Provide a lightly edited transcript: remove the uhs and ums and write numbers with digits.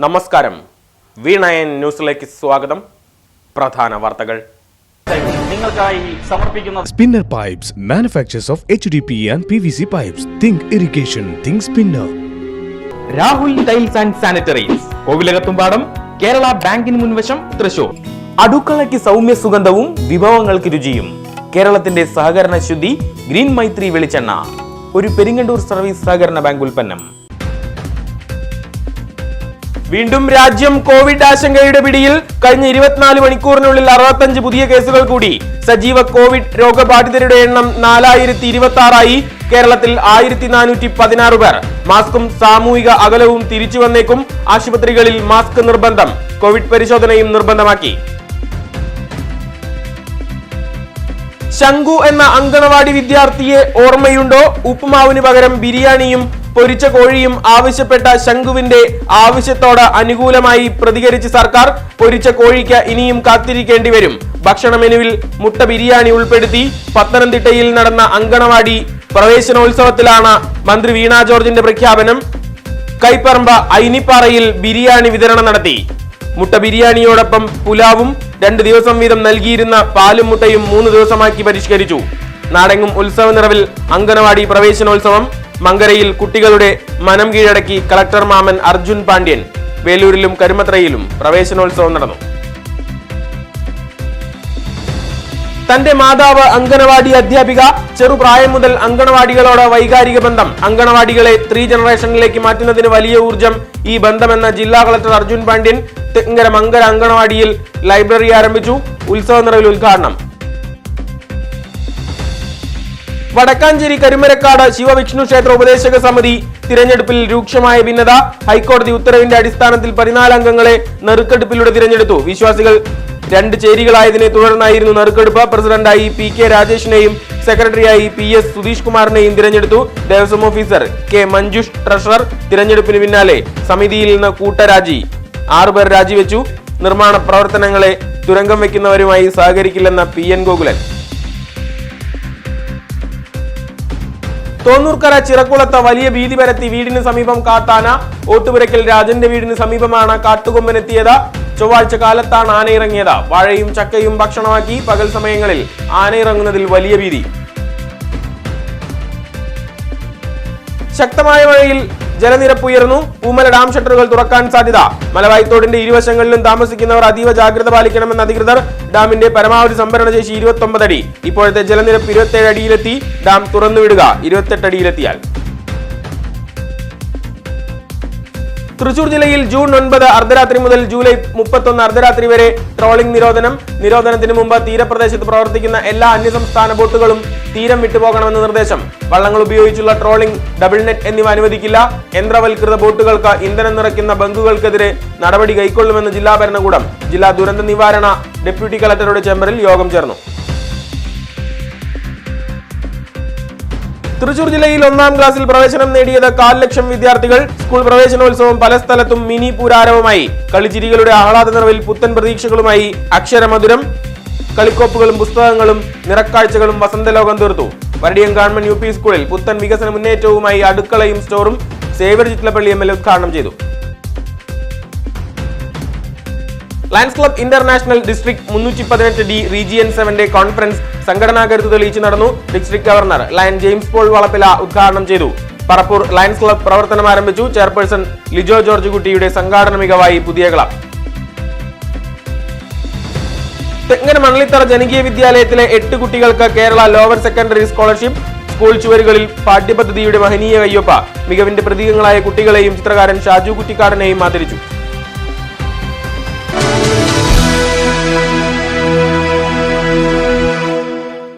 നമസ്കാരം. V9 ന്യൂസിലേക്ക് സ്വാഗതം. പ്രധാന വാർത്തകൾ നിങ്ങൾക്കായി സമർപ്പിക്കുന്ന Spinner Pipes manufacturers of HDPE and PVC pipes. Think irrigation, think spinner. Rahul tiles and sanitaries, Kovilakathumpadam, Kerala ബാങ്കിന് മുൻവശം, തൃശൂർ. അടുക്കളയ്ക്ക് സൗമ്യ സുഗന്ധവും വിഭവങ്ങൾക്ക് രുചിയും. കേരളത്തിന്റെ സഹകരണ ശുദ്ധി ഗ്രീൻ മൈത്രി വെളിച്ചെണ്ണ, ഒരു പെരിങ്ങണ്ടൂർ സർവീസ് സഹകരണ ബാങ്ക് ഉൽപ്പന്നം. വീണ്ടും രാജ്യം കോവിഡ് ആശങ്കയുടെ പിടിയിൽ. കഴിഞ്ഞ 24 മണിക്കൂറിനുള്ളിൽ 65 പുതിയ കേസുകൾ കൂടി. സജീവ കോവിഡ് രോഗബാധിതരുടെ എണ്ണം 4026ആയി. കേരളത്തിൽ 1416 പേർ. മാസ്കും സാമൂഹിക അകലവും തിരിച്ചു വന്നേക്കും. ആശുപത്രികളിൽ മാസ്ക് നിർബന്ധം. കോവിഡ് പരിശോധനയും നിർബന്ധമാക്കി. ശംഖു എന്ന അങ്കണവാടി വിദ്യാർത്ഥിയെ ഓർമ്മയുണ്ടോ? ഉപ്പുമാവിന് പകരം ബിരിയാണിയും പൊരിച്ച കോഴിയും ആവശ്യപ്പെട്ട ശംഖുവിന്റെ ആവശ്യത്തോട് അനുകൂലമായി പ്രതികരിച്ച് സർക്കാർ. പൊരിച്ച കോഴിക്ക് ഇനിയും കാത്തിരിക്കേണ്ടി വരും. ഭക്ഷണ മെനുവിൽ മുട്ട ബിരിയാണി ഉൾപ്പെടുത്തി. പത്തനംതിട്ടയിൽ നടന്ന അങ്കണവാടി പ്രവേശനോത്സവത്തിലാണ് മന്ത്രി വീണ ജോർജിന്റെ പ്രഖ്യാപനം. കൈപ്പറമ്പ് ഐനിപ്പാറയിൽ ബിരിയാണി വിതരണം നടത്തി. മുട്ട ബിരിയാണിയോടൊപ്പം പുലാവും 2 ദിവസം വീതം നൽകിയിരുന്ന പാലും മുട്ടയും 3 ദിവസമാക്കി പരിഷ്കരിച്ചു. നാടെങ്ങും ഉത്സവ നിറവിൽ അങ്കണവാടി പ്രവേശനോത്സവം. മങ്കരയിൽ കുട്ടികളുടെ മനം കീഴടക്കി കളക്ടർ മാമൻ അർജുൻ പാണ്ഡ്യൻ. വേലൂരിലും കരുമത്രയിലും പ്രവേശനോത്സവം നടന്നു. തന്റെ മാതാവ് അങ്കണവാടി അധ്യാപിക. ചെറുപ്രായം മുതൽ അങ്കണവാടികളോട് വൈകാരിക ബന്ധം. അങ്കണവാടികളെ 3 ജനറേഷനിലേക്ക് മാറ്റുന്നതിന് വലിയ ഊർജം ഈ ബന്ധമെന്ന ജില്ലാ കളക്ടർ അർജുൻ പാണ്ഡ്യൻ. തെങ്കര മങ്കര അങ്കണവാടിയിൽ ലൈബ്രറി ആരംഭിച്ചു. ഉത്സവ നിറവിൽ ഉദ്ഘാടനം. വടക്കാഞ്ചേരി കരുമരക്കാട് ശിവവിഷ്ണു ക്ഷേത്ര ഉപദേശക സമിതി തിരഞ്ഞെടുപ്പിൽ രൂക്ഷമായ ഭിന്നത. ഹൈക്കോടതി ഉത്തരവിന്റെ അടിസ്ഥാനത്തിൽ 14 അംഗങ്ങളെ നറുക്കെടുപ്പിലൂടെ തിരഞ്ഞെടുത്തു. വിശ്വാസികൾ 2 ചേരികളായതിനെ തുടർന്നായിരുന്നു നറുക്കെടുപ്പ്. പ്രസിഡന്റായി PK രാജേഷിനെയും സെക്രട്ടറിയായി PS സുധീഷ് കുമാറിനെയും തിരഞ്ഞെടുത്തു. Devaswom officer K Manjush treasurer. തിരഞ്ഞെടുപ്പിന് പിന്നാലെ സമിതിയിൽ നിന്ന് കൂട്ടരാജി. 6 പേർ രാജിവെച്ചു. നിർമ്മാണ പ്രവർത്തനങ്ങളെ തുരങ്കം വെക്കുന്നവരുമായി സഹകരിക്കില്ലെന്ന PN ഗോകുലൻ. തോന്നൂർക്കര ചിറക്കുളത്ത് വലിയ ഭീതി പരത്തി. വീടിന് സമീപം കാട്ടാന. ഓട്ടുപുരയ്ക്കൽ രാജന്റെ വീടിന് സമീപമാണ് കാട്ടുകൊമ്പനെത്തിയത്. ചൊവ്വാഴ്ച കാലത്താണ് ആന ഇറങ്ങിയത്. വാഴയും ചക്കയും ഭക്ഷണമാക്കി. പകൽ സമയങ്ങളിൽ ആന ഇറങ്ങുന്നതിൽ വലിയ ഭീതി. ശക്തമായ മഴയിൽ ജലനിരപ്പ് ഉയർന്നു. പൂമല ഡാം ഷട്ടറുകൾ തുറക്കാൻ സാധ്യത. മലവായ്ത്തോടിന്റെ ഇരുവശങ്ങളിലും താമസിക്കുന്നവർ അതീവ ജാഗ്രത പാലിക്കണമെന്ന് അധികൃതർ. ഡാമിന്റെ പരമാവധി സംഭരണ ശേഷി 29 അടി. ഇപ്പോഴത്തെ ജലനിരപ്പ് 27 അടിയിലെത്തി. ഡാം തുറന്നുവിടുക 28 അടിയിലെത്തിയാൽ. തൃശൂർ ജില്ലയിൽ ജൂൺ 9 അർദ്ധരാത്രി മുതൽ ജൂലൈ 31 അർദ്ധരാത്രി വരെ ട്രോളിംഗ് നിരോധനം. നിരോധനത്തിന് മുമ്പ് തീരപ്രദേശത്ത് പ്രവർത്തിക്കുന്ന എല്ലാ അന്യസംസ്ഥാന ബോട്ടുകളും തീരം വിട്ടുപോകണമെന്ന് നിർദ്ദേശം. വള്ളങ്ങൾ ഉപയോഗിച്ചുള്ള ട്രോളിംഗ്, ഡബിൾ നെറ്റ് എന്നിവ അനുവദിക്കില്ല. യന്ത്രവൽകൃത ബോട്ടുകൾക്ക് ഇന്ധനം നിറയ്ക്കുന്ന ബങ്കുകൾക്കെതിരെ നടപടി കൈക്കൊള്ളുമെന്ന് ജില്ലാ ഭരണകൂടം. ജില്ലാ ദുരന്ത നിവാരണ ഡെപ്യൂട്ടി കളക്ടറുടെ ചേംബറിൽ യോഗം ചേർന്നു. തൃശൂർ ജില്ലയിൽ 1ാം ക്ലാസ്സിൽ പ്രവേശനം നേടിയത് 1/4 ലക്ഷം വിദ്യാർത്ഥികൾ. സ്കൂൾ പ്രവേശനോത്സവം പല സ്ഥലത്തും മിനി പൂരാരവമായി. കളിച്ചിരികളുടെ ആഹ്ലാദ നിറവിൽ പുത്തൻ പ്രതീക്ഷകളുമായി അക്ഷരമധുരം. കളിക്കോപ്പുകളും പുസ്തകങ്ങളും നിറക്കാഴ്ചകളും വസന്തലോകം തീർത്തു. വരടിയം ഗവൺമെന്റ് UP സ്കൂളിൽ പുത്തൻ വികസന മുന്നേറ്റവുമായി അടുക്കളയും സ്റ്റോറും സേവ്യർ ചിറ്റലപ്പള്ളി MLA ഉദ്ഘാടനം ചെയ്തു. Lions club international district 318D region 7ന്റെ കോൺഫറൻസ് സംഘടനാ കരുത്ത് തെളിയിച്ച് നടന്നു. District governor lion James Paul Valappila ഉദ്ഘാടനം ചെയ്തു. പറപ്പൂർ ലയൺസ് ക്ലബ് പ്രവർത്തനം ആരംഭിച്ചു. ചെയർപേഴ്സൺ ലിജോ ജോർജ് കുട്ടിയുടെ സംഘാടന മികവായി പുതിയ ക്ലബ്. തെങ്ങര മണലിത്തറ ജനകീയ വിദ്യാലയത്തിലെ 8 കുട്ടികൾക്ക് Kerala lower secondary scholarship. School ചുവരുകളിൽ പാഠ്യപദ്ധതിയുടെ മഹനീയ കയ്യൊപ്പ. മികവിന്റെ പ്രതീകങ്ങളായ കുട്ടികളെയും ചിത്രകാരൻ ഷാജു കുറ്റിക്കാടനെയും ആദരിച്ചു.